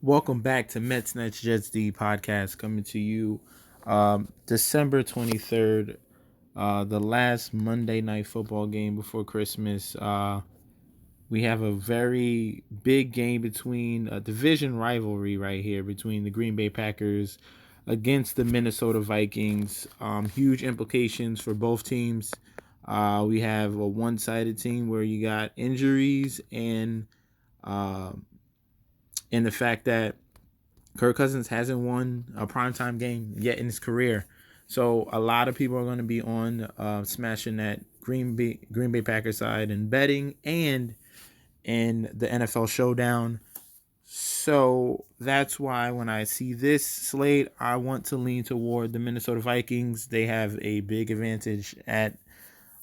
Welcome back to Mets Nets Jets D podcast, coming to you December 23rd, the last Monday night football game before Christmas. We have a very big game between a division rivalry right here between the Green Bay Packers against the Minnesota Vikings. Huge implications for both teams. We have a one-sided team where you got injuries uh, and the fact that Kirk Cousins hasn't won a primetime game yet in his career. So a lot of people are going to be on smashing that Green Bay Packers side and betting and in the NFL Showdown. So that's why when I see this slate, I want to lean toward the Minnesota Vikings. They have a big advantage at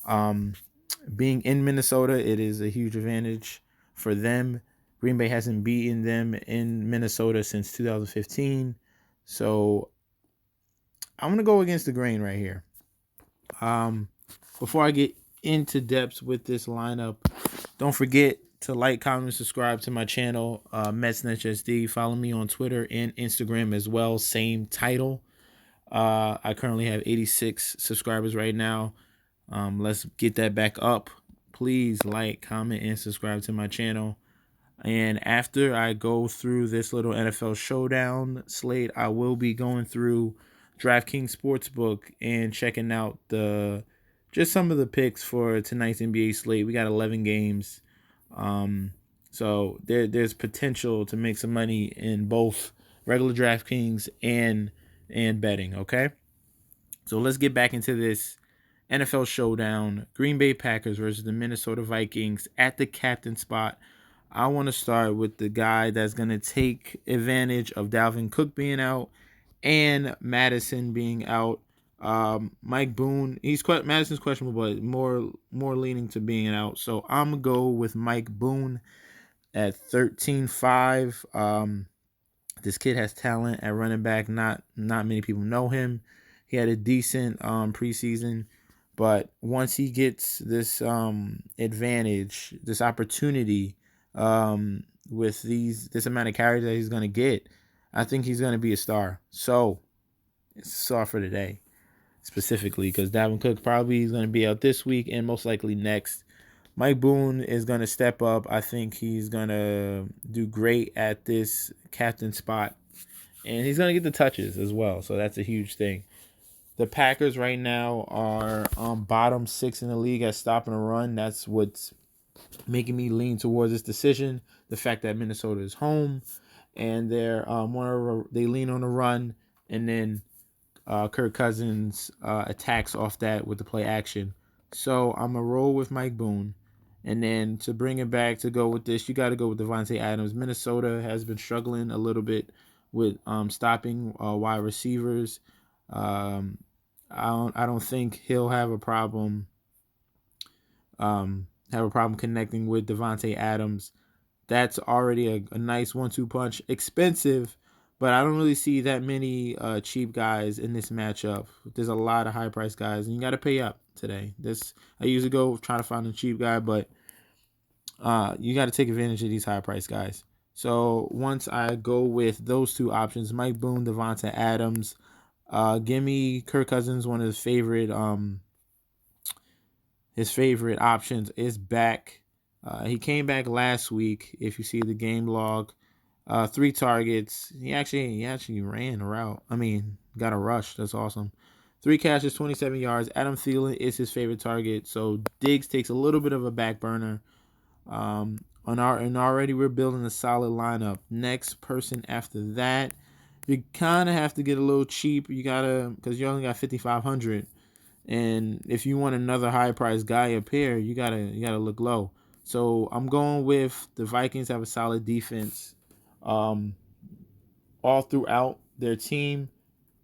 um, being in Minnesota. It is a huge advantage for them. Green Bay hasn't beaten them in Minnesota since 2015. So I'm going to go against the grain right here. Um, Before I get into depths with this lineup, don't forget to like, comment, and subscribe to my channel, MetsNetSD. Follow me on Twitter and Instagram as well. Same title. I currently have 86 subscribers right now. Let's get that back up. Please like, comment, and subscribe to my channel. And after I go through this little NFL Showdown slate, I will be going through Draftkings Sportsbook and checking out just some of the picks for tonight's NBA slate. We got 11 games. So there's potential to make some money in both regular DraftKings and betting, okay? So let's get back into this NFL Showdown. Green Bay Packers versus the Minnesota Vikings at the captain spot. I want to start with the guy that's going to take advantage of Dalvin Cook being out and Madison being out. Mike Boone, Madison's questionable, but more leaning to being out. So I'm gonna go with Mike Boone at 13-5. This kid has talent at running back. Not many people know him. He had a decent preseason, but once he gets this advantage, this opportunity with this amount of carries that he's gonna get, I think he's gonna be a star. So it's a star for today specifically because Dalvin Cook probably is gonna be out this week and most likely next. Mike Boone is going to step up. I think he's going to do great at this captain spot. And he's going to get the touches as well. So that's a huge thing. The Packers right now are bottom 6 in the league at stopping a run. That's what's making me lean towards this decision. The fact that Minnesota is home and they lean on the run, and then Kirk Cousins attacks off that with the play action. So I'm going to roll with Mike Boone. And then to bring it back to go with this, you got to go with Davante Adams. Minnesota has been struggling a little bit with stopping wide receivers. I don't think he'll have a problem connecting with Davante Adams. That's already a nice 1-2 punch. Expensive, but I don't really see that many cheap guys in this matchup. There's a lot of high price guys, and you got to pay up today. I usually go try to find a cheap guy, but you got to take advantage of these high price guys. So once I go with those two options, Mike Boone, Davante Adams, give me Kirk Cousins. One of his favorite options is back. He came back last week. If you see the game log, 3 targets. He actually ran a route. Got a rush. That's awesome. 3 catches, 27 yards. Adam Thielen is his favorite target. So Diggs takes a little bit of a back burner. And already we're building a solid lineup. Next person after that, you kind of have to get a little cheap. You gotta, because you only got 5,500, and if you want another high price guy up here, you gotta look low. So I'm going with the Vikings. Have a solid defense, all throughout their team.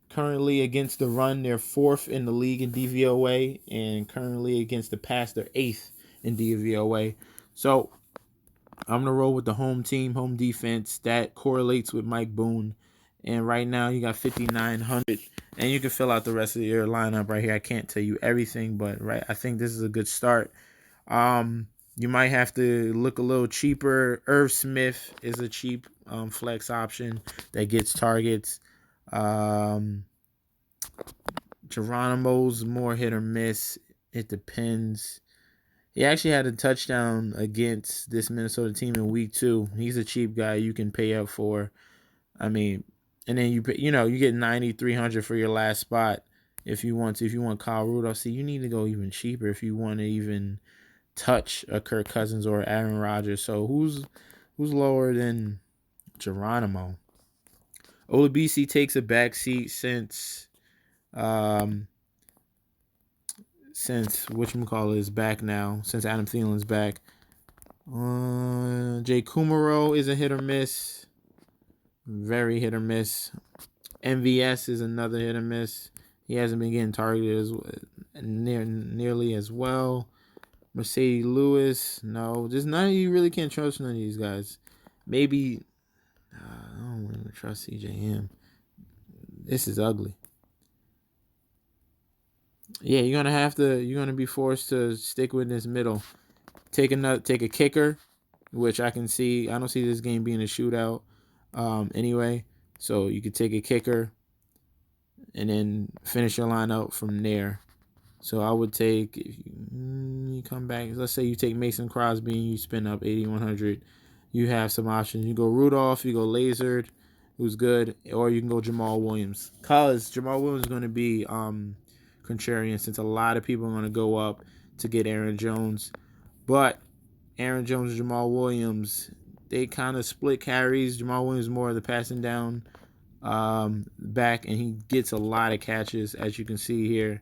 Currently against the run, they're 4th in the league in DVOA, and currently against the pass, they're 8th in DVOA. So I'm gonna roll with the home team, home defense. That correlates with Mike Boone. And right now you got 5,900, and you can fill out the rest of your lineup right here. I can't tell you everything, but I think this is a good start. You might have to look a little cheaper. Irv Smith is a cheap flex option that gets targets. Um, Geronimo's more hit or miss. It depends. He actually had a touchdown against this Minnesota team in week 2. He's a cheap guy you can pay up for. I mean, and then you get 9,300 for your last spot if you want to. If you want Kyle Rudolph, see, you need to go even cheaper if you want to even touch a Kirk Cousins or Aaron Rodgers. So who's lower than Geronimo? Olabisi takes a backseat um since whatchamacallit is back now, since Adam Thielen's back. Jay Kumaro is a hit or miss. Very hit or miss. MVS is another hit or miss. He hasn't been getting targeted nearly as well. Mercedes Lewis, no. Just none of you really can't trust none of these guys. Maybe I don't want to trust CJM. This is ugly. Yeah, you're gonna be forced to stick with this middle. Take a kicker, which I can see. I don't see this game being a shootout. Anyway, so you could take a kicker and then finish your lineup from there. So I would take, if you come back, let's say you take Mason Crosby and you spend up 8,100. You have some options. You go Rudolph, you go Lasered, who's good, or you can go Jamal Williams. Because Jamal Williams is going to be contrarian, since a lot of people are going to go up to get Aaron Jones. But Aaron Jones and Jamal Williams, they kind of split carries. Jamal Williams more of the passing down back, and he gets a lot of catches, as you can see here.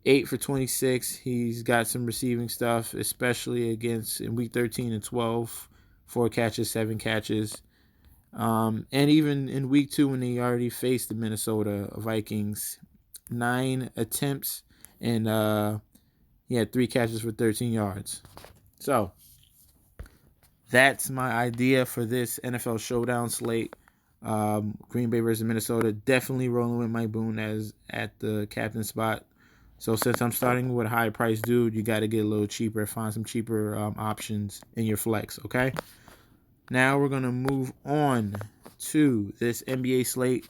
8 for 26. He's got some receiving stuff, especially against in week 13 and 12. 4 catches, 7 catches. And even in week 2 when he already faced the Minnesota Vikings, 9 attempts, and he had 3 catches for 13 yards. So that's my idea for this NFL Showdown slate. Green Bay versus Minnesota. Definitely rolling with Mike Boone as at the captain spot. So since I'm starting with a high price dude, you got to get a little cheaper. Find some cheaper options in your flex, okay? Now we're going to move on to this NBA slate.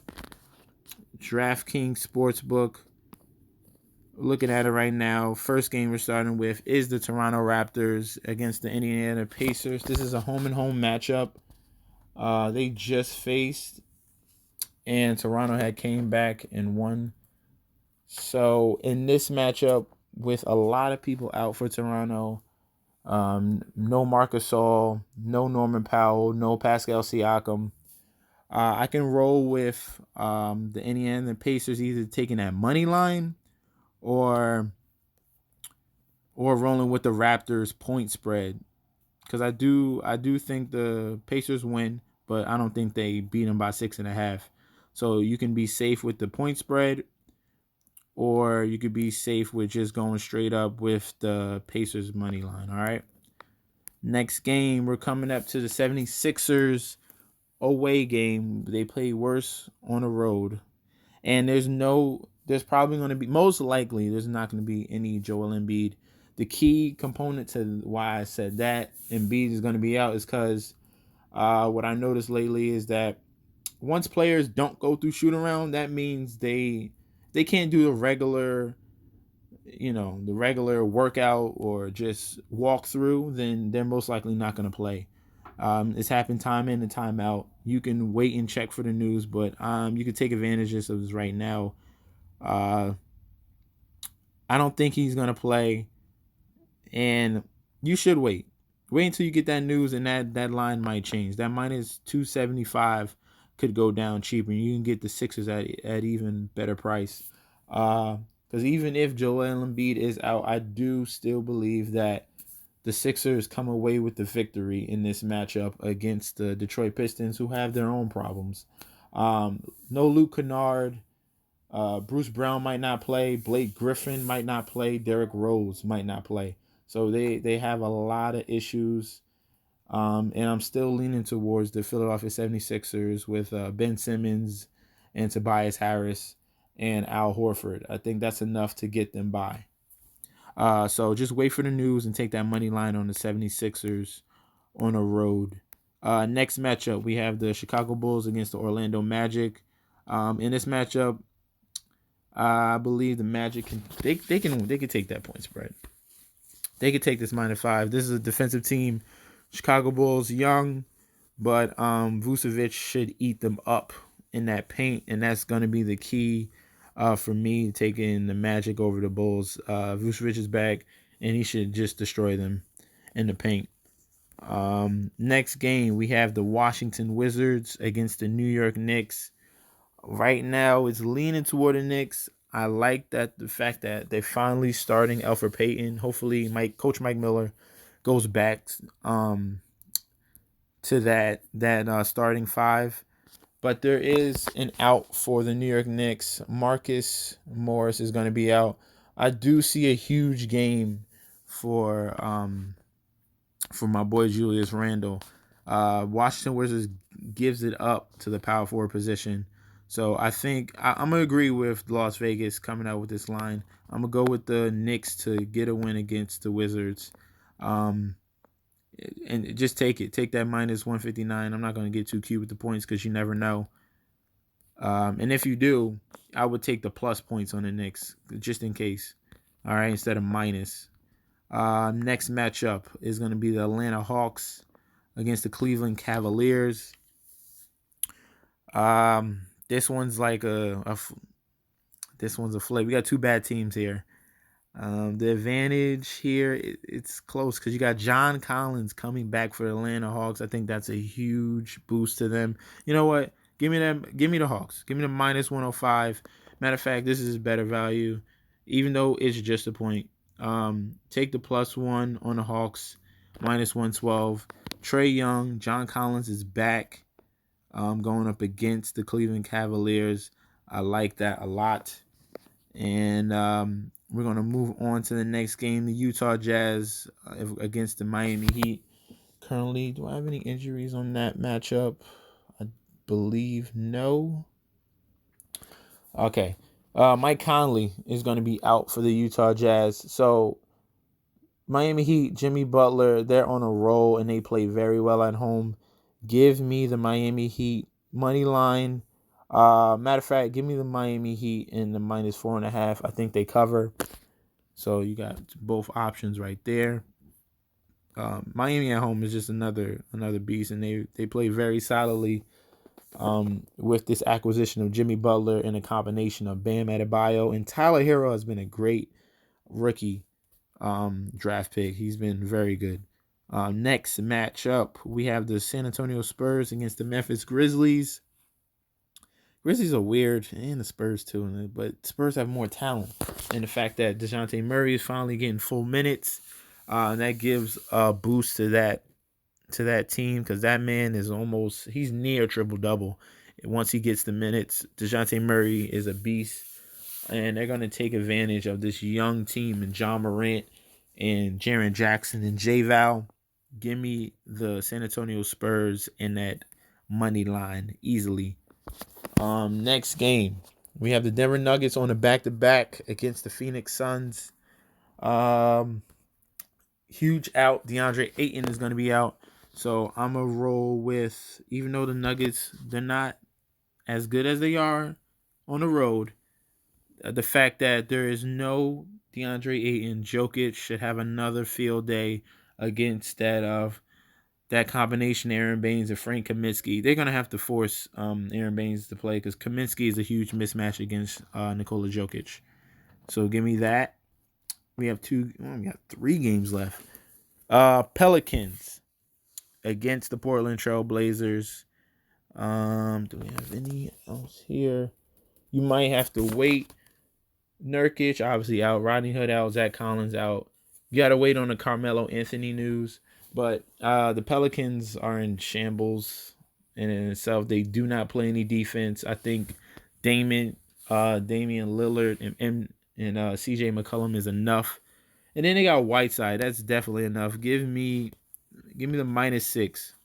DraftKings Sportsbook. Looking at it right now, first game we're starting with is the Toronto Raptors against the Indiana Pacers. This is a home-and-home matchup. They just faced, and Toronto had came back and won. So in this matchup, with a lot of people out for Toronto, no Marcus Gasol, no Norman Powell, no Pascal Siakam, I can roll with the Indiana Pacers either taking that money line or rolling with the Raptors point spread, because I do think the Pacers win, but I don't think they beat them by 6.5. So you can be safe with the point spread, or you could be safe with just going straight up with the Pacers money line. All right. Next game, we're coming up to the 76ers away game. They play worse on the road. And there's probably going to be, most likely, there's not going to be any Joel Embiid. The key component to why I said that Embiid is going to be out is because what I noticed lately is that once players don't go through shoot around, that means they can't do the regular workout or just walk through, then they're most likely not going to play. It's happened time in and time out. You can wait and check for the news, but you can take advantage of this right now. I don't think he's going to play, and you should wait. Wait until you get that news, and that line might change. That minus 275 could go down cheaper, and you can get the Sixers at even better price. Because even if Joel Embiid is out, I do still believe that the Sixers come away with the victory in this matchup against the Detroit Pistons, who have their own problems. No Luke Kennard. Bruce Brown might not play. Blake Griffin might not play. Derrick Rose might not play. So they have a lot of issues. And I'm still leaning towards the Philadelphia 76ers with Ben Simmons and Tobias Harris and Al Horford. I think that's enough to get them by. So just wait for the news and take that money line on the 76ers on a road. Next matchup, we have the Chicago Bulls against the Orlando Magic. In this matchup, I believe the Magic can take that point spread. They could take this -5. This is a defensive team. Chicago Bulls young, but Vucevic should eat them up in that paint, and that's going to be the key for me taking the Magic over the Bulls. Vucevic is back, and he should just destroy them in the paint. Next game, we have the Washington Wizards against the New York Knicks. Right now, it's leaning toward the Knicks. I like that the fact that they're finally starting Elfrid Payton. Hopefully, Coach Mike Miller goes back to that starting five. But there is an out for the New York Knicks. Marcus Morris is going to be out. I do see a huge game for my boy Julius Randle. Washington Wizards gives it up to the power forward position. So I think I'm going to agree with Las Vegas coming out with this line. I'm going to go with the Knicks to get a win against the Wizards. And just take it. Take that -159. I'm not going to get too cute with the points because you never know. And if you do, I would take the plus points on the Knicks just in case. All right, instead of minus. Next matchup is going to be the Atlanta Hawks against the Cleveland Cavaliers. This one's like this one's a flip. We got two bad teams here. The advantage here, it's close because you got John Collins coming back for the Atlanta Hawks. I think that's a huge boost to them. You know what? Give me the Hawks. Give me the -105. Matter of fact, this is better value, even though it's just a point. Take the +1 on the Hawks, -112. Trae Young, John Collins is back. Going up against the Cleveland Cavaliers. I like that a lot. And we're going to move on to the next game, the Utah Jazz against the Miami Heat. Currently, do I have any injuries on that matchup? I believe no. Okay. Mike Conley is going to be out for the Utah Jazz. So Miami Heat, Jimmy Butler, they're on a roll and they play very well at home. Give me the Miami Heat money line. Matter of fact, give me the Miami Heat in the -4.5. I think they cover. So you got both options right there. Miami at home is just another beast, and they play very solidly. With this acquisition of Jimmy Butler and a combination of Bam Adebayo and Tyler Hero has been a great rookie draft pick. He's been very good. Next matchup, we have the San Antonio Spurs against the Memphis Grizzlies. Grizzlies are weird, and the Spurs too, but Spurs have more talent. And the fact that DeJounte Murray is finally getting full minutes, that gives a boost to that team because that man he's near triple-double. Once he gets the minutes, DeJounte Murray is a beast, and they're going to take advantage of this young team and John Morant and Jaren Jackson and J-Val. Give me the San Antonio Spurs in that money line easily. Next game, we have the Denver Nuggets on a back-to-back against the Phoenix Suns. Huge out. DeAndre Ayton is going to be out. So I'm going to roll with, even though the Nuggets, they're not as good as they are on the road, the fact that there is no DeAndre Ayton, Jokic should have another field day against that combination, Aaron Baines and Frank Kaminsky. They're going to have to force Aaron Baines to play because Kaminsky is a huge mismatch against Nikola Jokic. So give me that. We got 3 games left. Pelicans against the Portland Trail Blazers. Do we have any else here? You might have to wait. Nurkic, obviously out. Rodney Hood out. Zach Collins out. You got to wait on the Carmelo Anthony news. But the Pelicans are in shambles in itself. They do not play any defense. I think Damian Lillard and CJ McCollum is enough. And then they got Whiteside. That's definitely enough. Give me the -6.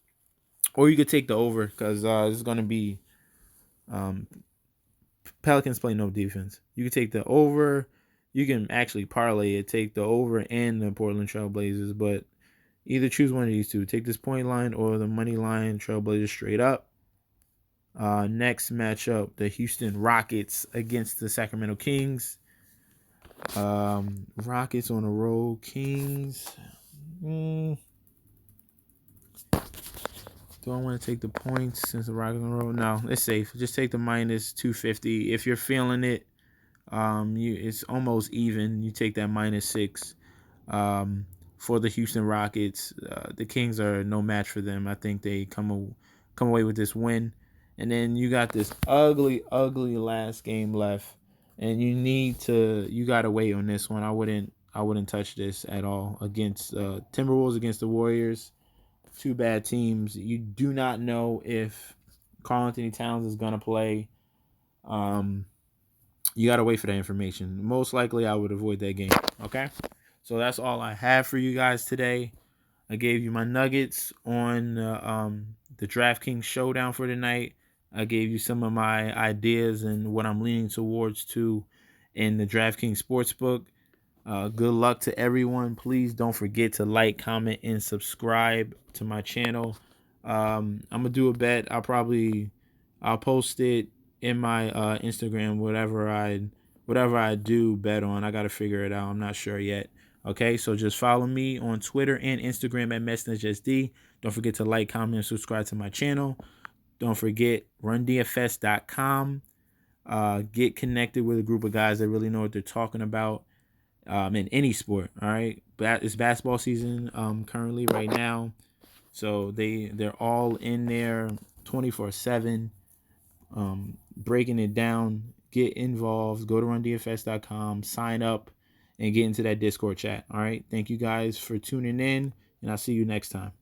Or you could take the over because it's going to be Pelicans play no defense. You could take the over. You can actually parlay it, take the over and the Portland Trailblazers, but either choose one of these two. Take this point line or the money line Trailblazers straight up. Next matchup, the Houston Rockets against the Sacramento Kings. Rockets on the road. Kings. Do I want to take the points since the Rockets on the road? No, it's safe. Just take the minus 250. If you're feeling it, it's almost even. You take that -6. For the Houston Rockets, the Kings are no match for them. I think they come away with this win. And then you got this ugly, ugly last game left, and you gotta wait on this one. I wouldn't touch this at all against Timberwolves against the Warriors. Two bad teams. You do not know if Karl Anthony Towns is gonna play. Um, you gotta wait for that information. Most likely, I would avoid that game. Okay, so that's all I have for you guys today. I gave you my nuggets on the Draftkings Showdown for tonight. I gave you some of my ideas and what I'm leaning towards to in the Draftkings Sportsbook. Good luck to everyone. Please don't forget to like, comment, and subscribe to my channel. I'm gonna do a bet. I'll post it in my Instagram. Whatever I do bet on, I gotta figure it out. I'm not sure yet. Okay, so just follow me on Twitter and Instagram at MessNSD. Don't forget to like, comment, and subscribe to my channel. Don't forget RunDFS.com. Get connected with a group of guys that really know what they're talking about in any sport. All right, but it's basketball season currently right now, so they're all in there 24/7, breaking it down. Get involved. Go to RunDFS.com, sign up, and get into that Discord chat. All right, thank you guys for tuning in, and I'll see you next time.